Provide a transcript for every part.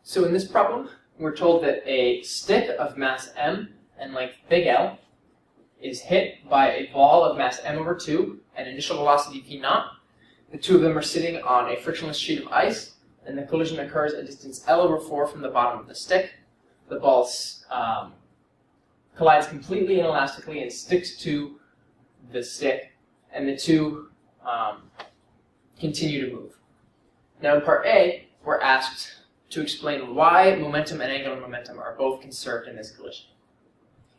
So in this problem, we're told that a stick of mass m and length big L is hit by a ball of mass m over 2 and initial velocity v0. The two of them are sitting on a frictionless sheet of ice, and the collision occurs at a distance L over 4 from the bottom of the stick. The ball collides completely inelastically and sticks to the stick, and the two continue to move. Now in part A, we're asked to explain why momentum and angular momentum are both conserved in this collision.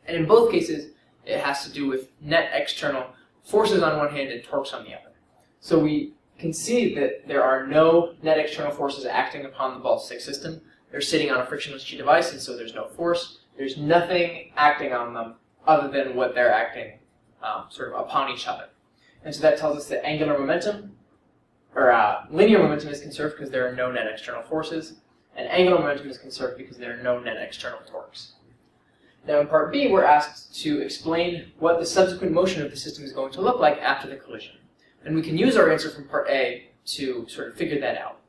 And in both cases, it has to do with net external forces on one hand and torques on the other. So we can see that there are no net external forces acting upon the ball stick system. They're sitting on a frictionless sheet of ice, and so there's no force. There's nothing acting on them other than what they're acting sort of upon each other. And so that tells us that angular momentum, or linear momentum, is conserved because there are no net external forces, and angular momentum is conserved because there are no net external torques. Now in part B, we're asked to explain what the subsequent motion of the system is going to look like after the collision. And we can use our answer from part A to sort of figure that out.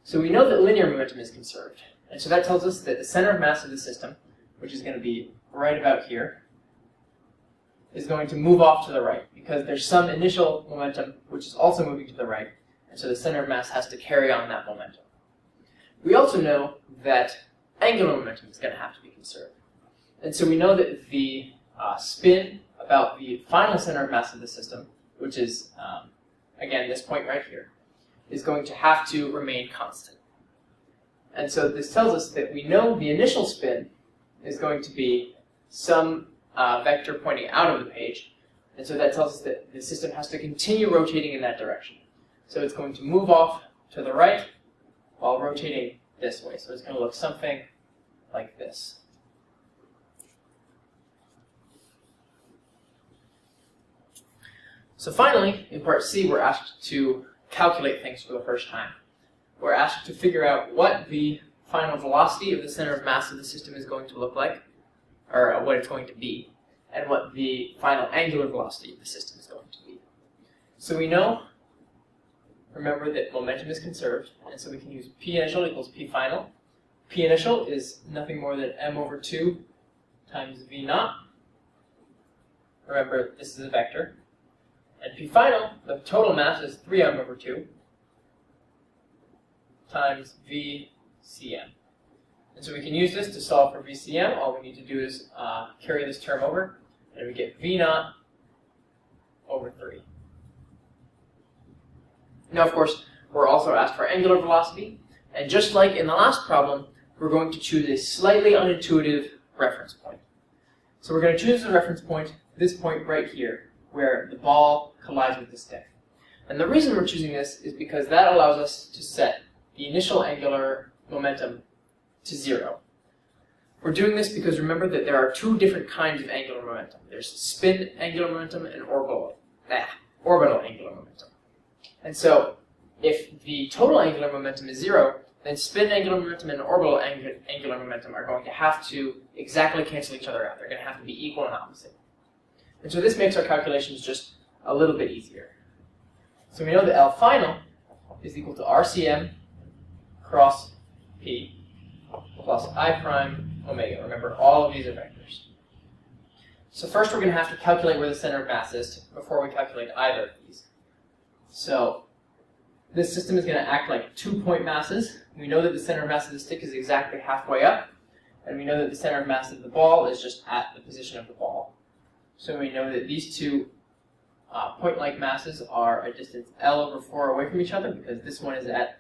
So we know that linear momentum is conserved. And so that tells us that the center of mass of the system, which is going to be right about here, is going to move off to the right, because there's some initial momentum which is also moving to the right, and so the center of mass has to carry on that momentum. We also know that angular momentum is going to have to be conserved. And so we know that the spin about the final center of mass of the system, which is, again, this point right here, is going to have to remain constant. And so this tells us that we know the initial spin is going to be some vector pointing out of the page, and so that tells us that the system has to continue rotating in that direction. So it's going to move off to the right while rotating this way. So it's going to look something like this. So finally, in part C, we're asked to calculate things for the first time. We're asked to figure out what the final velocity of the center of mass of the system is going to look like, or what it's going to be, and what the final angular velocity of the system is going to be. So we know, remember, that momentum is conserved, and so we can use P initial equals P final. P initial is nothing more than m over 2 times v naught. Remember, this is a vector. And P final, the total mass, is 3m over 2 times VCM. And so we can use this to solve for VCM. All we need to do is carry this term over, and we get V naught over 3. Now, of course, we're also asked for angular velocity. And just like in the last problem, we're going to choose a slightly unintuitive reference point. So we're going to choose a reference point, this point right here, where the ball collides with the stick. And the reason we're choosing this is because that allows us to set the initial angular momentum to 0. We're doing this because remember that there are two different kinds of angular momentum. There's spin angular momentum and orbital angular momentum. And so if the total angular momentum is 0, then spin angular momentum and orbital angular momentum are going to have to exactly cancel each other out. They're going to have to be equal and opposite. And so this makes our calculations just a little bit easier. So we know that L final is equal to RCM cross P plus I prime omega. Remember, all of these are vectors. So first we're going to have to calculate where the center of mass is before we calculate either of these. So this system is going to act like 2-point masses. We know that the center of mass of the stick is exactly halfway up, and we know that the center of mass of the ball is just at the position of the ball. So we know that these two point-like masses are a distance L over 4 away from each other, because this one is at,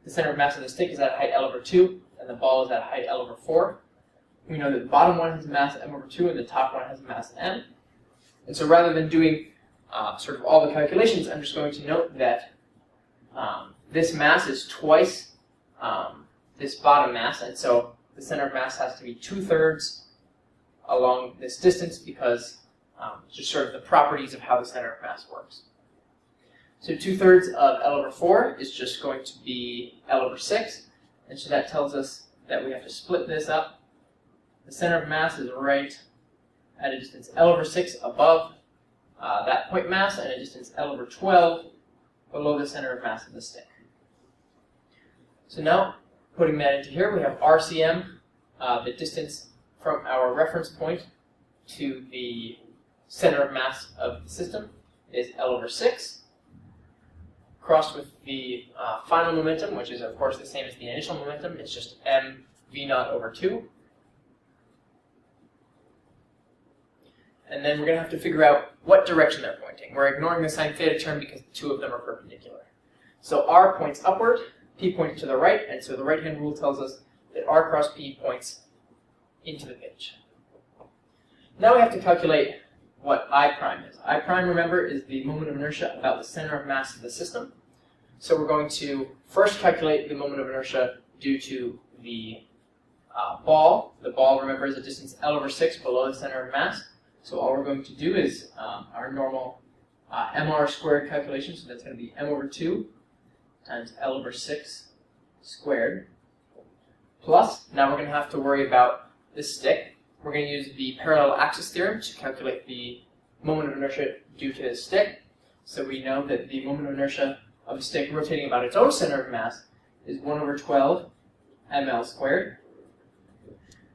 the center of mass of the stick is at height L over 2, and the ball is at height L over 4. We know that the bottom one has mass m over 2, and the top one has mass m. And so rather than doing sort of all the calculations, I'm just going to note that this mass is twice this bottom mass, and so the center of mass has to be 2/3 along this distance, because just sort of the properties of how the center of mass works. So 2/3 of L over 4 is just going to be L over 6, and so that tells us that we have to split this up. The center of mass is right at a distance L over 6 above that point mass, and a distance L over 12 below the center of mass of the stick. So now Putting that into here, we have RCM, the distance from our reference point to the center of mass of the system is L over 6, crossed with the final momentum, which is of course the same as the initial momentum. It's just m v naught over 2. And then we're going to have to figure out what direction they're pointing. We're ignoring the sine theta term because the two of them are perpendicular. So r points upward, p points to the right, and so the right-hand rule tells us that r cross p points into the page. Now we have to calculate what I prime is. I prime, remember, is the moment of inertia about the center of mass of the system. So we're going to first calculate the moment of inertia due to the ball. The ball, remember, is a distance L over 6 below the center of mass. So all we're going to do is our normal mr squared calculation. So that's going to be m over 2 times L over 6 squared. Plus, now we're going to have to worry about this stick. We're going to use the parallel axis theorem to calculate the moment of inertia due to this stick. So we know that the moment of inertia of a stick rotating about its own center of mass is 1 over 12 ml squared.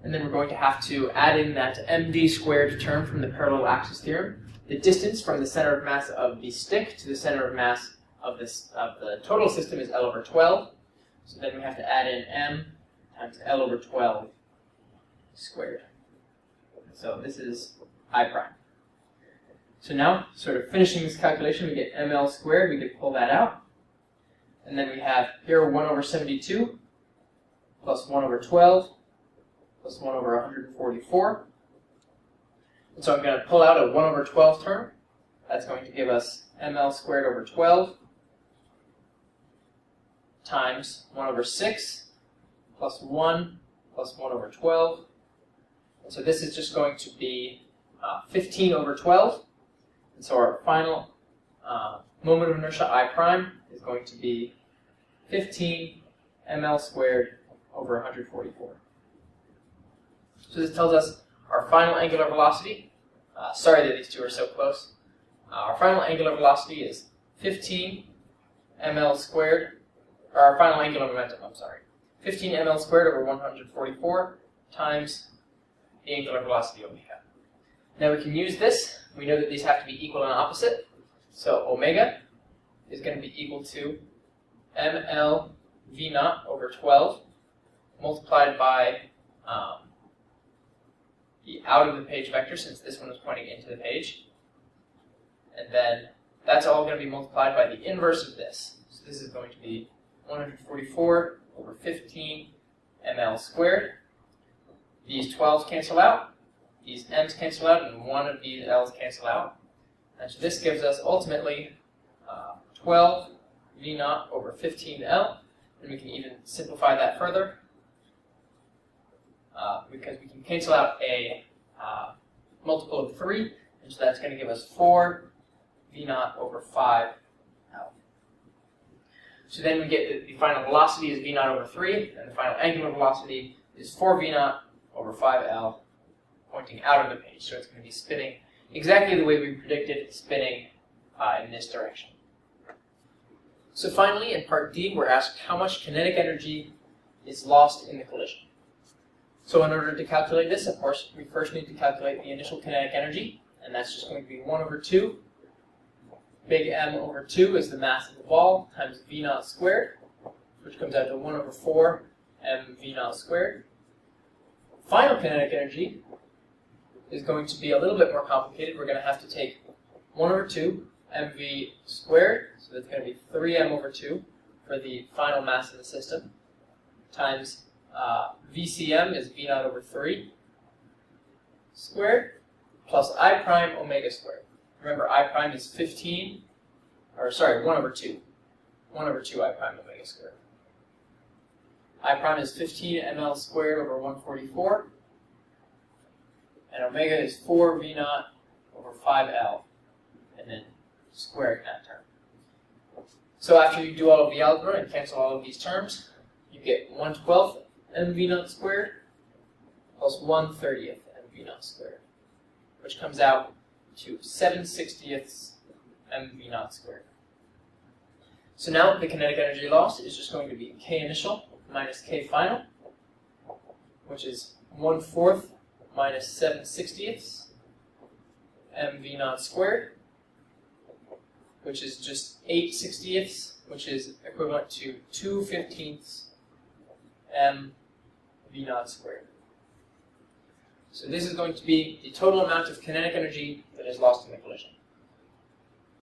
And then we're going to have to add in that md squared term from the parallel axis theorem. The distance from the center of mass of the stick to the center of mass of the total system is L over 12. So then we have to add in m times L over 12 squared. So this is I prime. So now, sort of finishing this calculation, we get ml squared. We can pull that out. And then we have here 1 over 72 plus 1 over 12 plus 1 over 144. And so I'm going to pull out a 1 over 12 term. That's going to give us ml squared over 12 times 1 over 6 plus 1 plus 1 over 12. And so this is just going to be 15 over 12. And so our final moment of inertia I prime is going to be 15 ml squared over 144. So this tells us our final angular velocity. Sorry that these two are so close. Our final angular velocity is 15 ml squared, or our final angular momentum, I'm sorry. 15 ml squared over 144 times the angular velocity omega. Now we can use this. We know that these have to be equal and opposite. So omega is going to be equal to ml v naught over 12 multiplied by the out of the page vector, since this one is pointing into the page. And then that's all going to be multiplied by the inverse of this. So this is going to be 144 over 15 ml squared. These 12s cancel out, these m's cancel out, and one of these l's cancel out. And so this gives us ultimately 12 v naught over 15l. And we can even simplify that further because we can cancel out a multiple of 3. And so that's going to give us 4 v naught over 5l. So then we get the final velocity is v naught over 3, and the final angular velocity is 4 v naught over 5l, pointing out of the page. So it's going to be spinning exactly the way we predicted, spinning in this direction. So finally, in part D, we're asked how much kinetic energy is lost in the collision. So in order to calculate this, of course, we first need to calculate the initial kinetic energy, and that's just going to be 1 over 2. Big M over 2 is the mass of the ball times v naught squared, which comes out to 1 over 4 m v naught squared. Final kinetic energy is going to be a little bit more complicated. We're going to have to take 1 over 2 mv squared, so that's going to be 3m over 2 for the final mass of the system, times vcm is v naught over 3 squared, plus I prime omega squared. Remember, I prime is 15, or sorry, 1 over 2. 1 over 2 I prime omega squared. I prime is 15 ml squared over 144, and omega is 4 v naught over 5l, and then squaring that term. So after you do all of the algebra and cancel all of these terms, you get 1/12 mv naught squared plus 1/30 mv naught squared, which comes out to 7/60 mv naught squared. So now the kinetic energy loss is just going to be k initial minus k final, which is 1/4 minus 7/60 mv naught squared, which is just 8/60, which is equivalent to 2/15 mv naught squared. So this is going to be the total amount of kinetic energy that is lost in the collision.